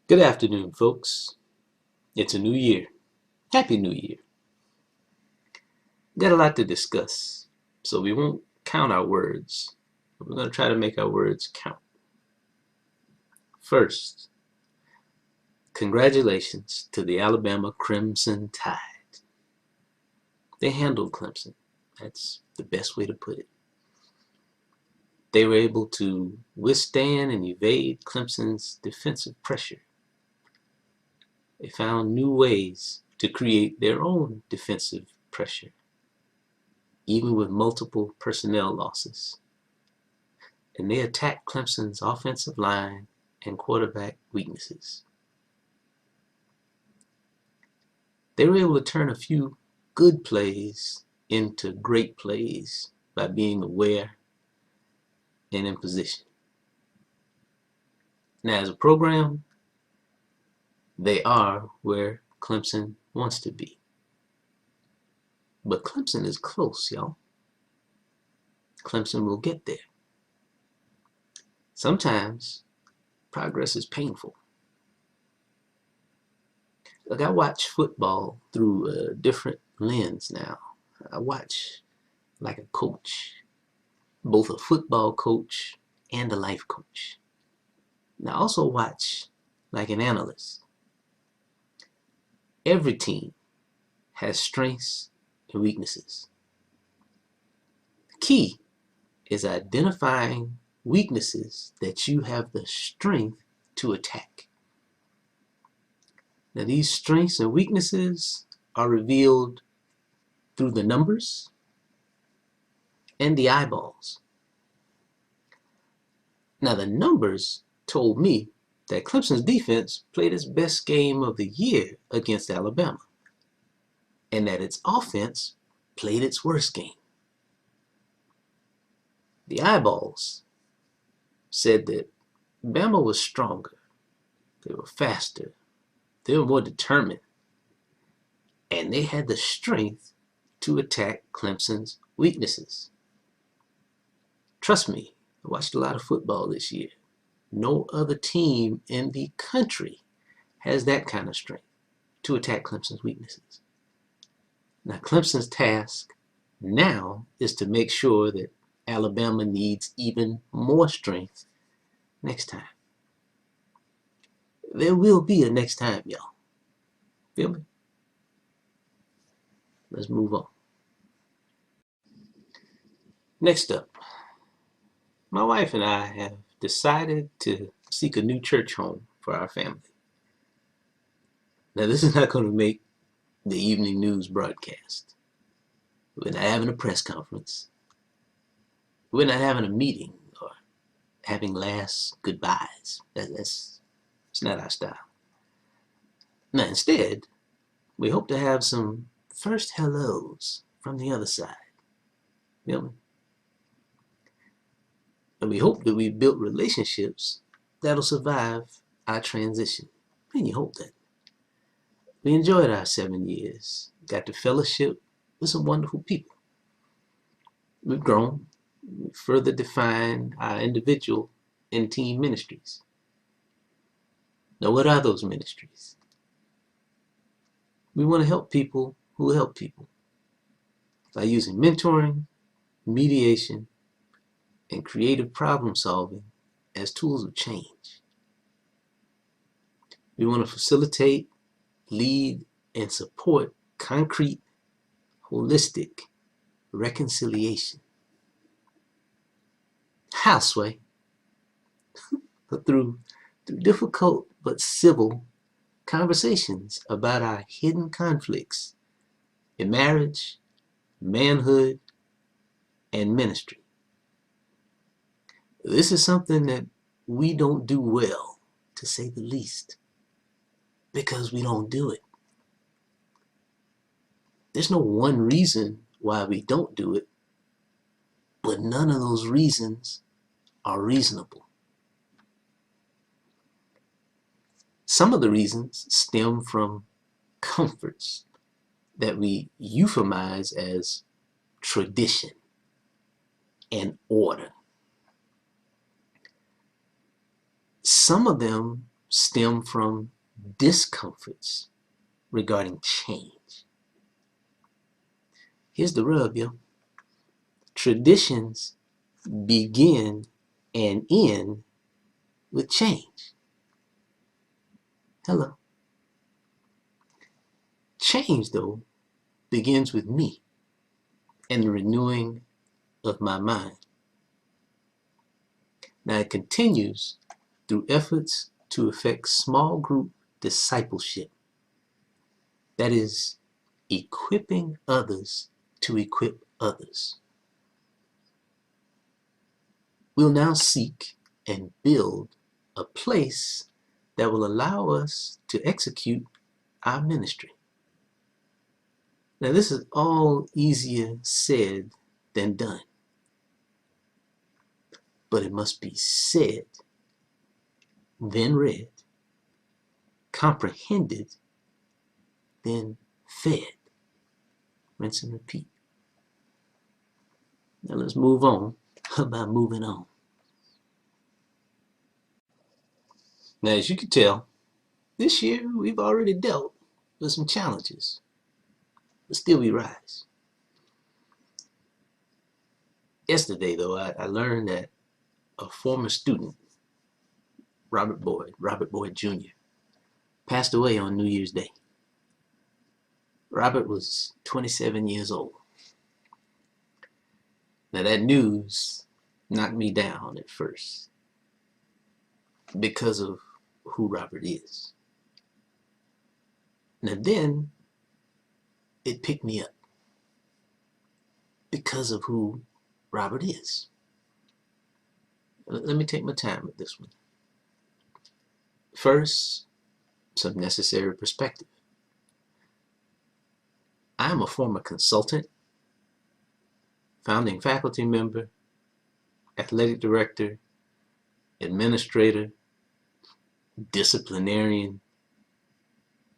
Good afternoon, folks. It's a new year. Happy New Year. Got a lot to discuss, so we won't count our words. We're going to try to make our words count. First, congratulations to the Alabama-Clemson Tide. They handled Clemson. That's the best way to put it. They were able to withstand and evade Clemson's defensive pressure. They found new ways to create their own defensive pressure, even with multiple personnel losses. And they attacked Clemson's offensive line and quarterback weaknesses. They were able to turn a few good plays into great plays by being aware and in position. Now, as a program, they are where Clemson wants to be. But Clemson is close, y'all. Clemson will get there. Sometimes progress is painful. Look, I watch football through a different lens now. I watch like a coach, both a football coach and a life coach. And I also watch like an analyst. Every team has strengths and weaknesses. The key is identifying weaknesses that you have the strength to attack. Now, these strengths and weaknesses are revealed through the numbers and the eyeballs. Now, the numbers told me that Clemson's defense played its best game of the year against Alabama, and that its offense played its worst game. The eyeballs said that Bama was stronger, they were faster, they were more determined, and they had the strength to attack Clemson's weaknesses. Trust me, I watched a lot of football this year. No other team in the country has that kind of strength to attack Clemson's weaknesses. Now, Clemson's task now is to make sure that Alabama needs even more strength next time. There will be a next time, y'all. Feel me? Let's move on. Next up, my wife and I have decided to seek a new church home for our family. Now, this is not going to make the evening news broadcast. We're not having a press conference. We're not having a meeting or having last goodbyes. That's not our style. Now, instead, we hope to have some first hellos from the other side. You know me? And we hope that we've built relationships that'll survive our transition. And you hope that. We enjoyed our 7 years, got to fellowship with some wonderful people. We've grown, we've further defined our individual and team ministries. Now, what are those ministries? We want to help people who help people by using mentoring, mediation, and creative problem solving as tools of change. We want to facilitate, lead, and support concrete, holistic reconciliation. How, Sway? through difficult but civil conversations about our hidden conflicts in marriage, manhood, and ministry. This is something that we don't do well, to say the least, because we don't do it. There's no one reason why we don't do it, but none of those reasons are reasonable. Some of the reasons stem from comforts that we euphemize as tradition and order. Some of them stem from discomforts regarding change. Here's the rub, yo. Traditions begin and end with change. Hello. Change, though, begins with me and the renewing of my mind. Now it continues through efforts to effect small group discipleship. That is, equipping others to equip others. We'll now seek and build a place that will allow us to execute our ministry. Now, this is all easier said than done, but it must be said, then read, comprehended, then fed. Rinse and repeat. Now let's move on about moving on. Now, as you can tell, this year we've already dealt with some challenges, but still we rise. Yesterday, though, I learned that a former student, Robert Boyd Jr., passed away on New Year's Day. Robert was 27 years old. Now that news knocked me down at first because of who Robert is. Now then, it picked me up because of who Robert is. Let me take my time with this one. First, some necessary perspective. I am a former consultant, founding faculty member, athletic director, administrator, disciplinarian,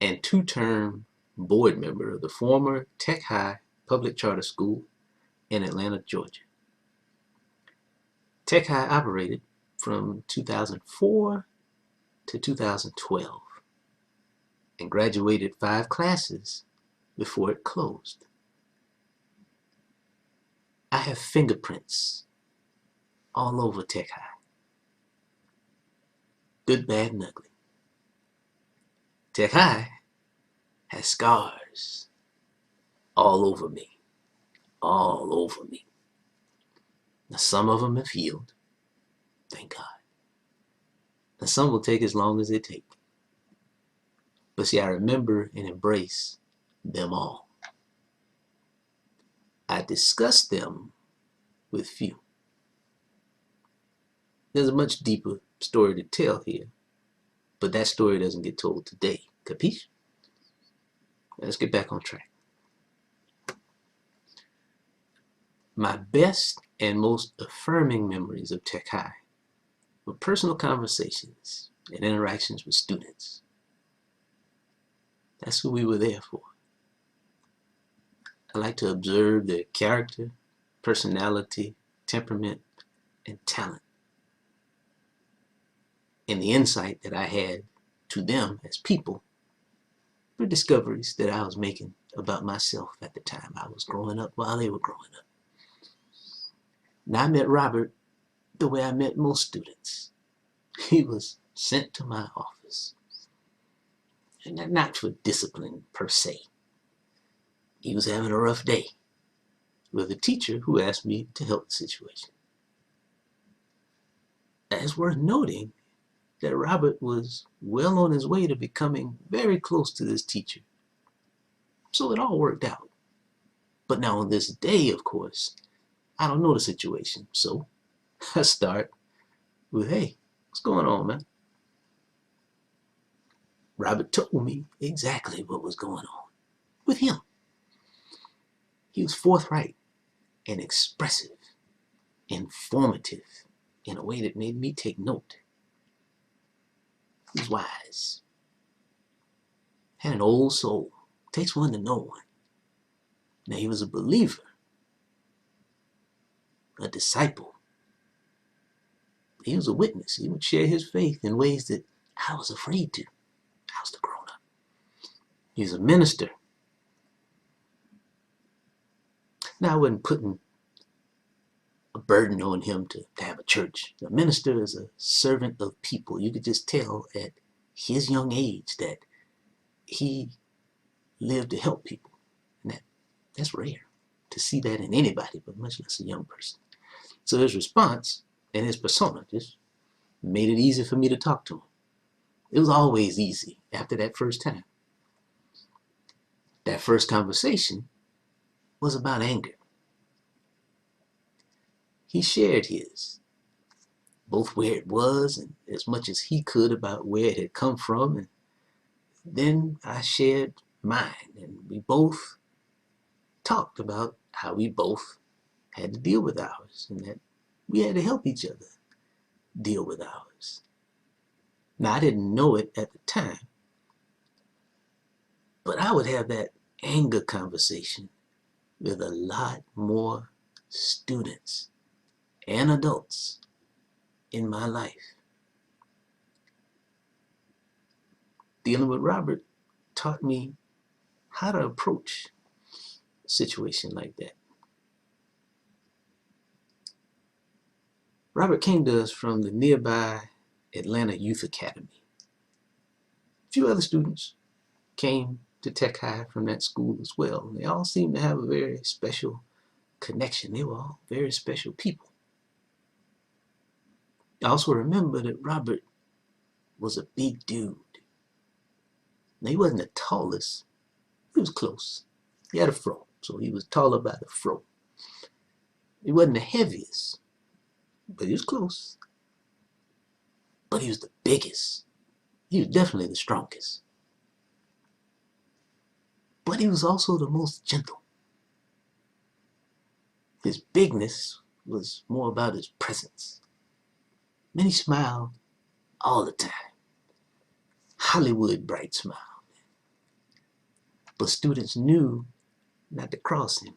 and two-term board member of the former Tech High Public Charter School in Atlanta, Georgia. Tech High operated from 2004 to 2012 and graduated 5 classes before it closed. I have fingerprints all over Tech High. Good, bad, and ugly. Tech High has scars all over me. All over me. Now some of them have healed, thank God. Now some will take as long as they take. But see, I remember and embrace them all. I discuss them with few. There's a much deeper story to tell here, but that story doesn't get told today. Capiche? Let's get back on track. My best and most affirming memories of Tech High were personal conversations and interactions with students. That's who we were there for. I like to observe their character, personality, temperament, and talent, and the insight that I had to them as people were discoveries that I was making about myself at the time I was growing up while they were growing up. Now I met Robert the way I met most students. He was sent to my office, and not for discipline per se. He was having a rough day with a teacher who asked me to help the situation. It's worth noting that Robert was well on his way to becoming very close to this teacher. So it all worked out. But now on this day, of course, I don't know the situation. So I start with, hey, what's going on, man? Robert told me exactly what was going on with him. He was forthright and expressive, informative in a way that made me take note. He was wise, had an old soul, takes one to know one. Now he was a believer, a disciple. He was a witness. He would share his faith in ways that I was afraid to. I was the grown up. He was a minister. Now I wasn't putting a burden on him to have a church. A minister is a servant of people. You could just tell at his young age that he lived to help people. And that's rare to see that in anybody, but much less a young person. So his response and his persona just made it easy for me to talk to him. It was always easy after that first time. That first conversation was about anger. He shared his, both where it was and as much as he could about where it had come from. And then I shared mine, and we both talked about how we both had to deal with ours and that we had to help each other deal with ours. Now, I didn't know it at the time, but I would have that anger conversation with a lot more students and adults in my life. Dealing with Robert taught me how to approach a situation like that. Robert came to us from the nearby Atlanta Youth Academy. A few other students came to Tech High from that school as well. They all seemed to have a very special connection. They were all very special people. I also remember that Robert was a big dude. Now, he wasn't the tallest. He was close. He had a fro, so he was taller by the fro. He wasn't the heaviest, but he was close. But he was the biggest. He was definitely the strongest. But he was also the most gentle. His bigness was more about his presence. And he smiled all the time. Hollywood bright smile. But students knew not to cross him.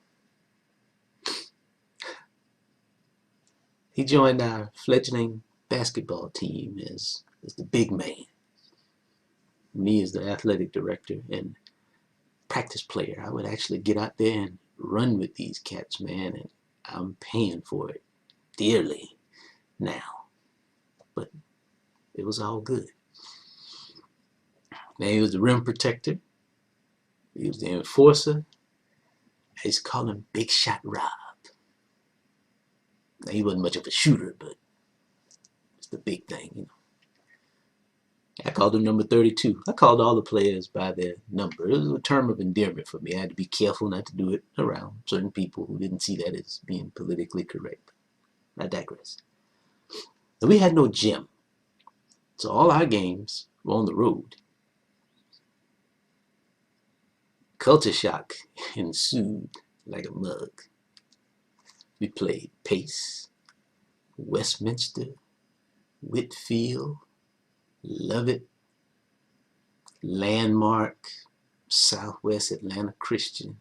He joined our fledgling basketball team as the big man. Me as the athletic director and practice player. I would actually get out there and run with these cats, man, and I'm paying for it dearly now. But it was all good. Now, he was the rim protector. He was the enforcer. I used to call him Big Shot Rob. Now, he wasn't much of a shooter, but it's the big thing, you know. I called him number 32. I called all the players by their number. It was a term of endearment for me. I had to be careful not to do it around certain people who didn't see that as being politically correct. I digress. And we had no gym, so all our games were on the road. Culture shock ensued like a mug. We played Pace, Westminster, Whitfield, Lovett, Landmark, Southwest Atlanta Christian.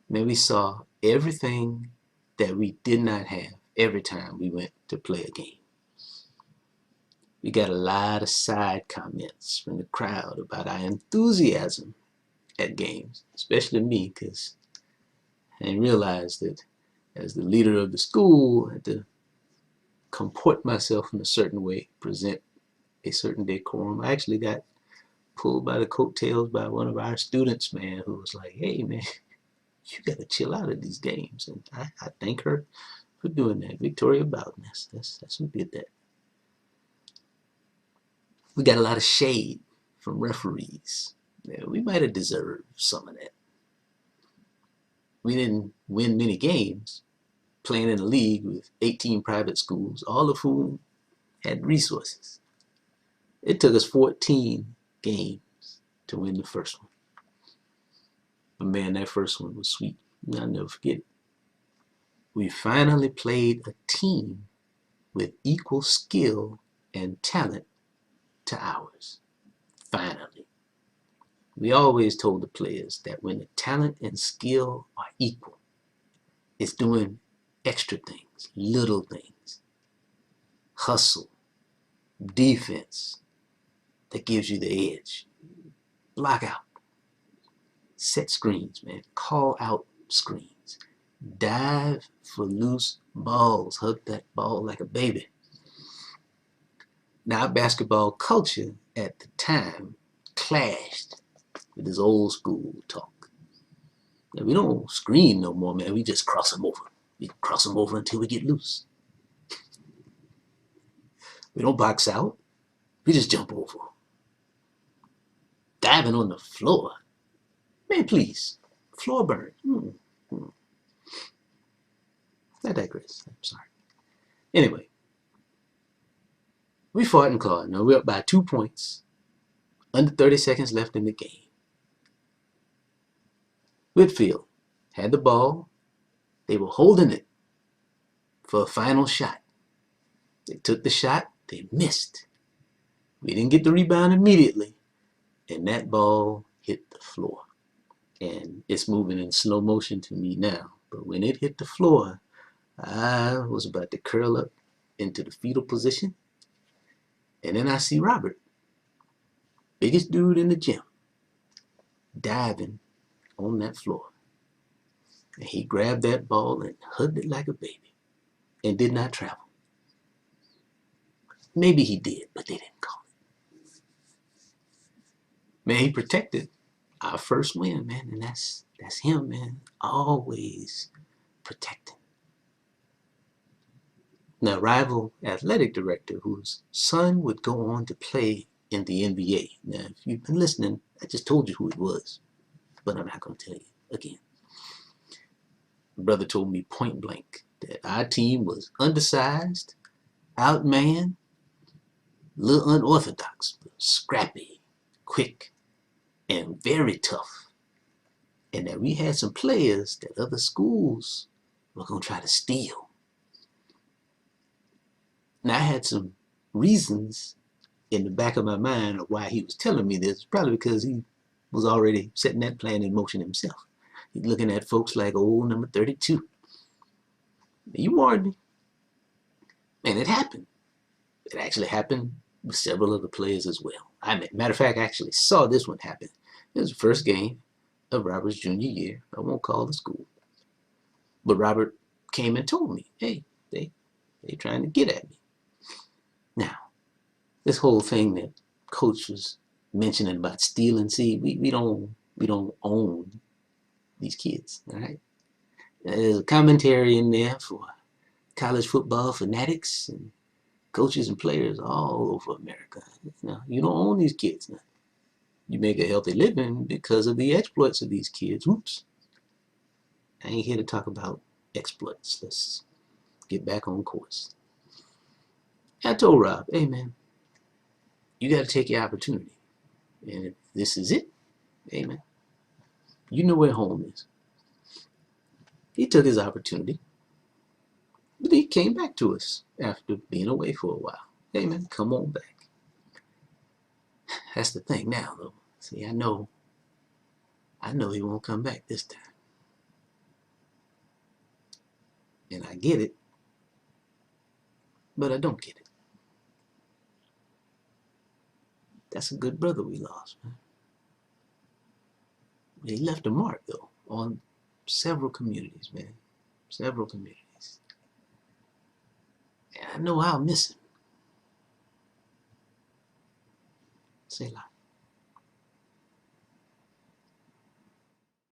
Man, we saw everything that we did not have every time we went to play a game. We got a lot of side comments from the crowd about our enthusiasm at games, especially me, because I didn't realize that as the leader of the school, I had to comport myself in a certain way, present a certain decorum. I actually got pulled by the coattails by one of our students, man, who was like, hey, man, you got to chill out at these games. And I thank her for doing that. Victoria Bowden, that's who did that. We got a lot of shade from referees. Yeah, we might have deserved some of that. We didn't win many games playing in a league with 18 private schools, all of whom had resources. It took us 14 games to win the first one. But man, that first one was sweet. I'll never forget it. We finally played a team with equal skill and talent to ours. Finally. We always told the players that when the talent and skill are equal, it's doing extra things, little things, hustle, defense, that gives you the edge. Block out. Set screens, man. Call out screens. Dive for loose balls. Hug that ball like a baby. Now, basketball culture at the time clashed with this old school talk. Now, we don't screen no more, man. We just cross them over. We cross them over until we get loose. We don't box out. We just jump over. Diving on the floor. Man, please. Floor burn. I digress. I'm sorry. Anyway, we fought and clawed. Now we're up by 2 points. Under 30 seconds left in the game. Whitfield had the ball. They were holding it for a final shot. They took the shot. They missed. We didn't get the rebound immediately. And that ball hit the floor. And it's moving in slow motion to me now. But when it hit the floor, I was about to curl up into the fetal position. And then I see Robert, biggest dude in the gym, diving on that floor. And he grabbed that ball and hugged it like a baby and did not travel. Maybe he did, but they didn't call it. Man, he protected our first win, man, and that's him, man. Always protecting. Now, rival athletic director whose son would go on to play in the NBA. Now, if you've been listening, I just told you who it was, but I'm not going to tell you again. My brother told me point blank that our team was undersized, outmanned, a little unorthodox, but scrappy, quick, and very tough. And that we had some players that other schools were going to try to steal. Now, I had some reasons in the back of my mind of why he was telling me this. Probably because he was already setting that plan in motion himself. He's looking at folks like old number 32. You warned me. And it happened. It actually happened with several other players as well. Matter of fact, I actually saw this one happen. It was the first game of Robert's junior year. I won't call the school. But Robert came and told me, hey, they trying to get at me. Now, this whole thing that Coach was mentioning about stealing, see, we don't own these kids, all right? There's a commentary in there for college football fanatics and coaches and players all over America. Now, you don't own these kids now. You make a healthy living because of the exploits of these kids. Oops. I ain't here to talk about exploits. Let's get back on course. I told Rob, hey man, you got to take your opportunity. And if this is it, hey man, you know where home is. He took his opportunity, but he came back to us after being away for a while. Hey man, come on back. That's the thing now though. See, I know he won't come back this time. And I get it, but I don't get it. That's a good brother we lost, man. He left a mark, though, on several communities, man. Several communities. And I know I'll miss him. Say a lot.